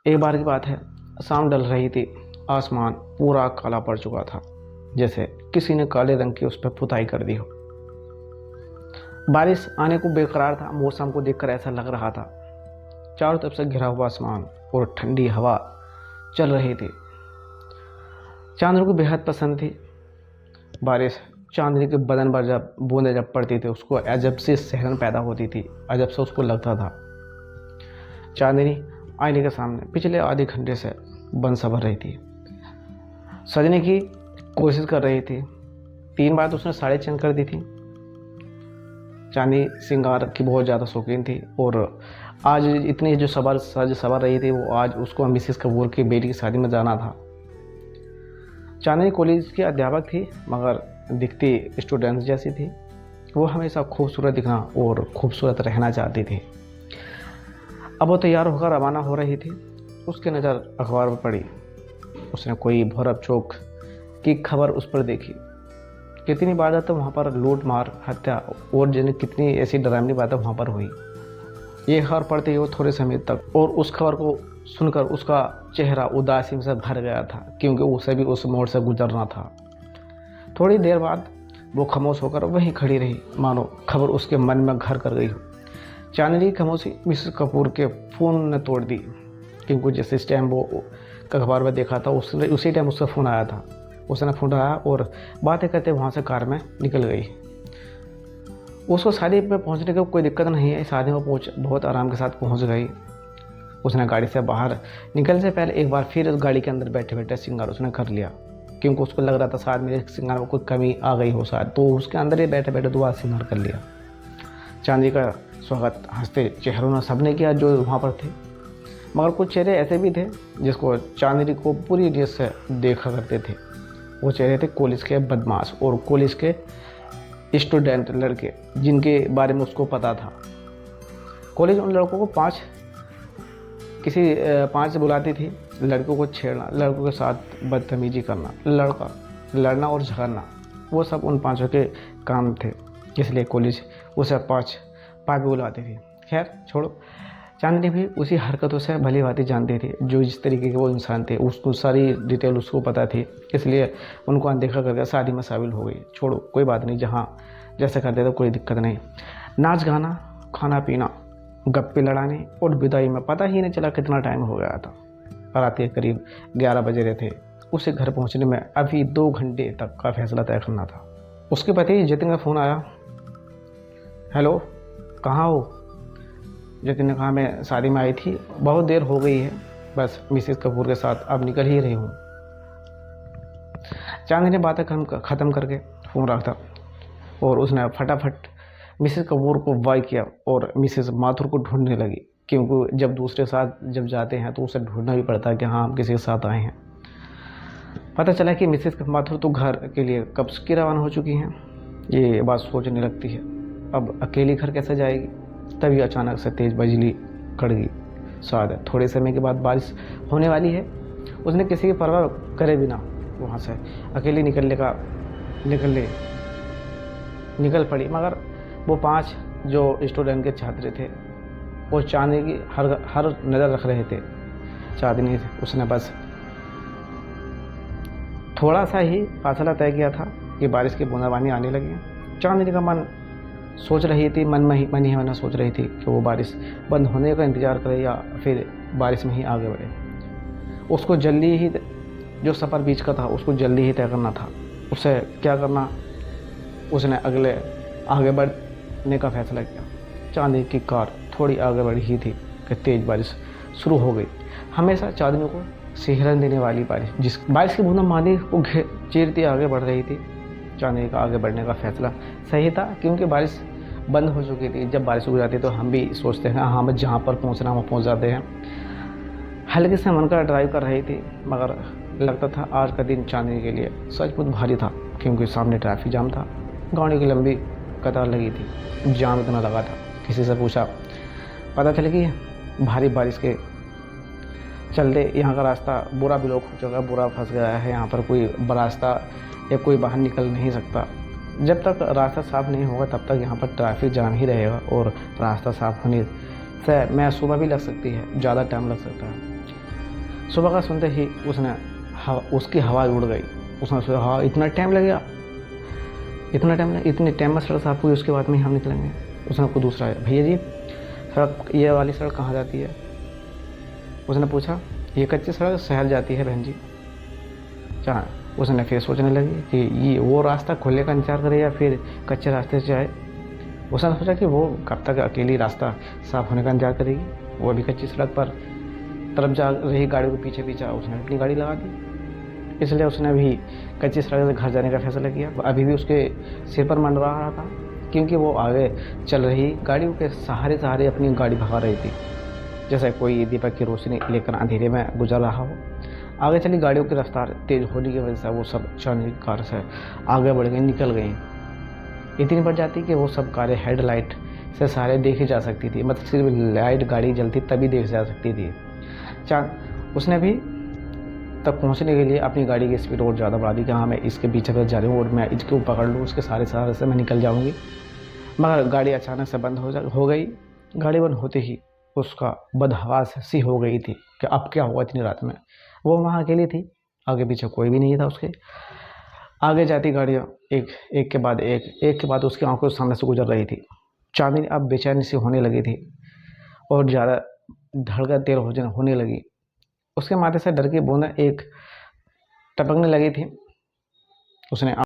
एक बार की बात है, शाम ढल रही थी। आसमान पूरा काला पड़ चुका था, जैसे किसी ने काले रंग की उस पर पुताई कर दी हो। बारिश आने को बेकरार था। मौसम को देखकर ऐसा लग रहा था चारों तरफ से घिरा हुआ आसमान और ठंडी हवा चल रही थी। चांदनी को बेहद पसंद थी बारिश। चांदनी के बदन पर जब बूंदें जब पड़ती थी, उसको अजब सी सहन पैदा होती थी। अजब से उसको लगता था चांदनी आईने के सामने पिछले आधे घंटे से बन संवर रही थी, सजने की कोशिश कर रही थी। 3 बार तो उसने साड़ी चेंज कर दी थी। चांदनी श्रृंगार की बहुत ज़्यादा शौकीन थी और आज इतनी जो सज सवर रही थी, वो आज उसको मिसेस कपूर की बेटी की शादी में जाना था। चांदनी कॉलेज की अध्यापक थी, मगर दिखती स्टूडेंट्स जैसी थी। वो हमेशा खूबसूरत दिखना और खूबसूरत रहना चाहती थी। अब वो तैयार होकर रवाना हो रही थी। उसकी नज़र अखबार पर पड़ी। उसने कोई भौरब चौक की खबर उस पर देखी। कितनी बार तो वहाँ पर लूट मार हत्या और जिन्हें कितनी ऐसी डरावनी बातें वहाँ पर हुई। ये खबर पढ़ते ही वो थोड़े समय तक और उस खबर को सुनकर उसका चेहरा उदासी से भर गया था, क्योंकि उसे भी उस मोड़ से गुजरना था। थोड़ी देर बाद वो खामोश होकर वहीं खड़ी रही, मानो खबर उसके मन में घर कर गई हो। चांदनी की खामोशी मिसेस कपूर के फ़ोन ने तोड़ दी, क्योंकि जिस टाइम वो अखबार में देखा था उसी टाइम उसका फ़ोन आया था। उसने फ़ोन आया और बातें करते वहाँ से कार में निकल गई। उसको शादी में पहुँचने की कोई दिक्कत नहीं है। शादी में बहुत आराम के साथ पहुँच गई। उसने गाड़ी से बाहर निकलने से पहले एक बार फिर गाड़ी के अंदर बैठे बैठे श्रृंगार उसने कर लिया, क्योंकि उसको लग रहा था शायद मेरे श्रृंगार में कोई कमी आ गई हो शायद, तो उसके अंदर ही बैठे बैठे दोबारा श्रृंगार कर लिया। चांदनी का स्वागत हंसते चेहरों ने सबने किया जो वहाँ पर थे, मगर कुछ चेहरे ऐसे भी थे जिसको चांदनी को पूरी रीत से देखा करते थे। वो चेहरे थे कॉलेज के बदमाश और कॉलेज के स्टूडेंट लड़के, जिनके बारे में उसको पता था। कॉलेज उन लड़कों को 5 से बुलाती थी। लड़कों को छेड़ना, लड़कों के साथ बदतमीजी करना, लड़ना और झगड़ना, वो सब उन 5 के काम थे। इसलिए कॉलेज उसे 5 पापी बुलाती थी। खैर छोड़ो, चांदनी भी उसी हरकतों से भली भांति जानती थी। जो जिस तरीके के वो इंसान थे उसको सारी डिटेल उसको पता थी, इसलिए उनको अनदेखा करके शादी में शामिल हो गई। छोड़ो, कोई बात नहीं, जहाँ जैसे करते तो कोई दिक्कत नहीं। नाच गाना, खाना पीना, गप्पे लड़ाने और विदाई में पता ही नहीं चला कितना टाइम हो गया था। रात के करीब 11 बजे रहे थे। उसे घर पहुँचने में अभी 2 घंटे तक का फैसला तय करना था। उसके पति जतिन का फ़ोन आया। हेलो, कहाँ हो? जतिन ने कहा, मैं शादी में आई थी, बहुत देर हो गई है, बस मिसेस कपूर के साथ अब निकल ही रही हूँ। चांदनी ने बातें ख़त्म करके फ़ोन रखा और उसने फटाफट मिसेस कपूर को वाई किया और मिसेस माथुर को ढूंढने लगी, क्योंकि जब दूसरे साथ जब जाते हैं तो उसे ढूंढना भी पड़ता है कि हाँ हम किसी के साथ आए हैं। पता चला कि मिसेस माथुर तो घर के लिए कब की रवाना हो चुकी हैं। ये बात सोचने लगती है, अब अकेली घर कैसे जाएगी। तभी अचानक से तेज़ बिजली कड़ गई। शायद थोड़े समय के बाद बारिश होने वाली है। उसने किसी की परवाह करे बिना वहाँ से अकेली निकल पड़ी। मगर वो 5 जो स्टूडेंट के छात्र थे वो चांदनी की हर नज़र रख रहे थे। चांदनी उसने बस थोड़ा सा ही फासला तय किया था कि बारिश की बूंदाबांदी आने लगी। चांदनी का मन सोच रही थी, मन ही मन सोच रही थी कि वो बारिश बंद होने का इंतज़ार करे या फिर बारिश में ही आगे बढ़े। उसको जल्दी ही जो सफ़र बीच का था उसको जल्दी ही तय करना था। उसे क्या करना, उसने आगे बढ़ने का फैसला किया। चांदनी की कार थोड़ी आगे बढ़ी ही थी कि तेज़ बारिश शुरू हो गई। हमेशा चांदनी को सिहरन देने वाली बारिश की बूंदाबांदी को चीरती आगे बढ़ रही थी। चांदनी का आगे बढ़ने का फैसला सही था, क्योंकि बारिश बंद हो चुकी थी। जब बारिश रुक जाती तो हम भी सोचते हैं हाँ मैं जहाँ पर पहुँचना वहाँ पहुँच जाते हैं। हल्के से मन का ड्राइव कर रही थी, मगर लगता था आज का दिन चांदनी के लिए सचमुच भारी था, क्योंकि सामने ट्रैफिक जाम था। गाड़ी की लंबी कतार लगी थी, जाम इतना लगा था। किसी से पूछा, पता चला कि भारी बारिश के चलते यहाँ का रास्ता बुरा ब्लॉक हो चुका है, बुरा फंस गया है। यहाँ पर कोई रास्ता या कोई बाहर निकल नहीं सकता। जब तक रास्ता साफ़ नहीं होगा तब तक यहाँ पर ट्रैफिक जाम ही रहेगा और रास्ता साफ़ होने से मैं सुबह भी लग सकती है, ज़्यादा टाइम लग सकता है। सुबह का सुनते ही उसकी हवा उड़ गई। उसने सोचा हाँ इतना टाइम लगेगा, इतने टाइम में सड़क साफ हुई, उसके बाद में ही हम निकलेंगे। उसने को दूसरा है, भैया जी सड़क, ये वाली सड़क कहाँ जाती है? उसने पूछा, ये कच्ची सड़क शहर जाती है बहन जी। जहाँ उसने फिर सोचने लगी कि ये वो रास्ता खुलने का इंतजार करे या फिर कच्चे रास्ते से जाए। उसने सोचा कि वो कब तक अकेली रास्ता साफ होने का इंतजार करेगी, वो अभी कच्ची सड़क पर तरफ जा रही गाड़ी के पीछे पीछे उसने अपनी गाड़ी लगा दी। इसलिए उसने भी कच्ची सड़क से घर जाने का फैसला किया। अभी भी उसके सिर पर मंडरा रहा था, क्योंकि वो आगे चल रही गाड़ियों के सहारे सहारे अपनी गाड़ी भगा रही थी, जैसे कोई दीपक की रोशनी लेकर अंधेरे में गुजर रहा हो। आगे चली गाड़ियों की रफ्तार तेज होने की वजह से वो सब अचानक कार से आगे बढ़ गई, निकल गई। इतनी बढ़ जाती कि वो सब कारें हेडलाइट से सारे देखी जा सकती थी, मतलब सिर्फ लाइट गाड़ी जलती तभी देख जा सकती थी। उसने भी तक पहुंचने के लिए अपनी गाड़ी की स्पीड और ज़्यादा बढ़ा दी कि हाँ मैं इसके पीछे पीछे जा रही हूँ और मैं इसको पकड़ लूँ, उसके सारे सहारे से मैं निकल जाऊँगी। मगर गाड़ी अचानक से बंद हो गई। गाड़ी बंद होते ही उसका बदहवास सी हो गई थी कि अब क्या हुआ इतनी रात में। वो वहाँ अकेली थी, आगे पीछे कोई भी नहीं था उसके। आगे जाती गाड़ियाँ एक के बाद उसकी आंखों के सामने से गुजर रही थी। चांदनी अब बेचैनी सी होने लगी थी और ज़्यादा धड़कन तेज होने लगी। उसके माथे से डर की बूंदें एक टपकने लगी थी। उसने